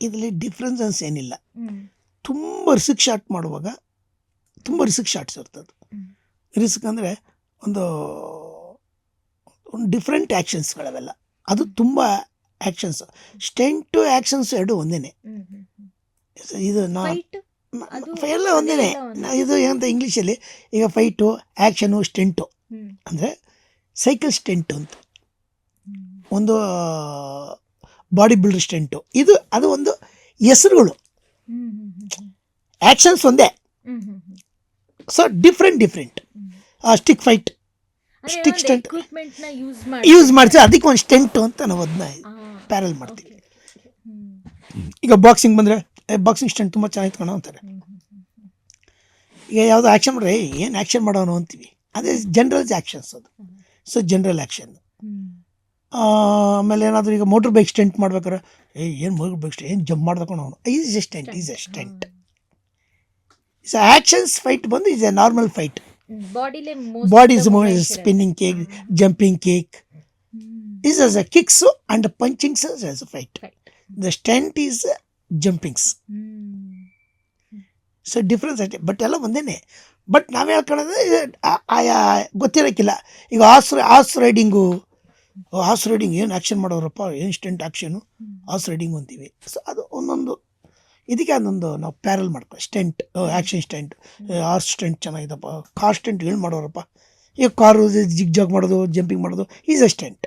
ಇದರಲ್ಲಿ ಡಿಫ್ರೆನ್ಸಸ್ ಏನಿಲ್ಲ. ಹ್ಮ್ ತುಂಬ ರಿಸ್ಕ್ ಶಾಟ್ ಮಾಡುವಾಗ ತುಂಬ ರಿಸ್ಕ್ ಶಾಟ್ಸ್ ಇರ್ತದೆ. ಹ್ಮ್ ರಿಸ್ಕ್ ಅಂದರೆ ಒಂದು ಡಿಫ್ರೆಂಟ್ ಆ್ಯಕ್ಷನ್ಸ್ಗಳವೆಲ್ಲ, ಅದು ತುಂಬ ಆ್ಯಕ್ಷನ್ಸ್. ಸ್ಟೆಂಟು ಆ್ಯಕ್ಷನ್ಸ್ ಎರಡು ಒಂದೇ. ಹ್ಮ್ ಹ್ಮ್ ಹ್ಮ್ ಇದು ನಾ ಫೈಟ್ ಅದು ಎಲ್ಲ ಒಂದೇ. ಅದೆಲ್ಲ ಒಂದೇ. ಇದು ಏನಂತ ಇಂಗ್ಲೀಷಲ್ಲಿ ಈಗ ಫೈಟು, ಆ್ಯಕ್ಷನು, ಸ್ಟೆಂಟು ಹ್ಮ್ ಅಂದರೆ ಸೈಕಲ್ ಸ್ಟೆಂಟು ಅಂತ ಹ್ಮ್ ಒಂದು, ಬಾಡಿ ಬಿಲ್ಡರ್ ಸ್ಟೆಂಟು, ಅದು ಒಂದು ಹೆಸರುಗಳು. ಹ್ಮ್ ಹ್ಮ್ ಹ್ಮ್ ಆ್ಯಕ್ಷನ್ಸ್ ಒಂದೇ, ಹ್ಮ್ ಹ್ಮ್ ಹ್ಮ್ ಸೊ ಡಿಫ್ರೆಂಟ್. ಹ್ಮ್ ಸ್ಟಿಕ್ ಫೈಟ್, ಅಂದ್ರೆ ಸ್ಟಿಕ್ ಒಂದು ಸ್ಟೆಂಟ್ ಎಕ್ವಿಪ್ಮೆಂಟ್ ನ ಯೂಸ್ ಮಾಡ್ತೀವಿ, ಅದಕ್ಕೆ ಒಂದು ಸ್ಟೆಂಟು ಅಂತ ನಾವು ಅದನ್ನ ಪ್ಯಾರಲ್ ಮಾಡ್ತೀವಿ. ಓಕೆ ಹ್ಮ್ ಈಗ ಬಾಕ್ಸಿಂಗ್ ಬಂದರೆ ಬಾಕ್ಸಿಂಗ್ ಸ್ಟೆಂಟ್ ತುಂಬ ಚೆನ್ನಾಗಿತ್ತು ಕಣೋ ಅಂತಾರೆ. ಹ್ಮ್ ಹ್ಮ್ ಹ್ಮ್ ಈಗ ಯಾವುದೋ ಆ್ಯಕ್ಷನ್ ಮಾಡ್ರೆ ಏನು ಆ್ಯಕ್ಷನ್ ಮಾಡೋನು ಅಂತೀವಿ, ಅದೇ ಜನರಲ್ ಆ್ಯಕ್ಷನ್ಸ್ ಅದು. Hmm so general action. Hmm ಆಮೇಲೆ ಏನಾದರೂ ಈಗ ಮೋಟ್ರ್ ಬೈಕ್ ಸ್ಟೆಂಟ್ ಮಾಡ್ಬೇಕಾರೆ ಏನು ಮೋಟ್ರ್ ಬೈಕ್ ಏನು ಜಂಪ್ ಮಾಡ್ದಕೊಂಡು ಅವನು is a stunt, is a stunt. So actions fight ಬಂದು ಈಸ್ ಎ ನಾರ್ಮಲ್ ಫೈಟ್. ಬಾಡಿಲೇ body is spinning kick, jumping kick is as a kicks and punchings as a fight. The stunt is jumpings. So difference ಐತೆ, but ಎಲ್ಲ ಒಂದೇ. But ನಾವು ಹೇಳ್ಕೊಳ್ಳೋದು ಆಯಾ ಗೊತ್ತಿರೋಕ್ಕಿಲ್ಲ. ಈಗ ಹಾರ್ಸ್ ರೈಡಿಂಗ್ ಏನು ಆ್ಯಕ್ಷನ್ ಮಾಡೋರಪ್ಪ, ಏನು ಸ್ಟೆಂಟ್ ಆ್ಯಕ್ಷನು, ಹಾರ್ಸ್ ರೈಡಿಂಗ್ ಅಂತೀವಿ. ಸೊ ಅದು ಒಂದೊಂದು ಇದಕ್ಕೆ ಅದೊಂದು ನಾವು ಪ್ಯಾರಲ್ ಮಾಡ್ಕೊ. Stunt, action stunt, horse stunt ಚೆನ್ನಾಗಿದಪ್ಪ, ಕಾರ್ ಸ್ಟೆಂಟ್ ಏನು ಮಾಡೋರಪ್ಪ. ಈಗ ಕಾರು ಜಿಗ್ ಜಾಗ್ ಮಾಡೋದು, ಜಂಪಿಂಗ್ ಮಾಡೋದು ಈಸ್ ಅ ಸ್ಟೆಂಟ್.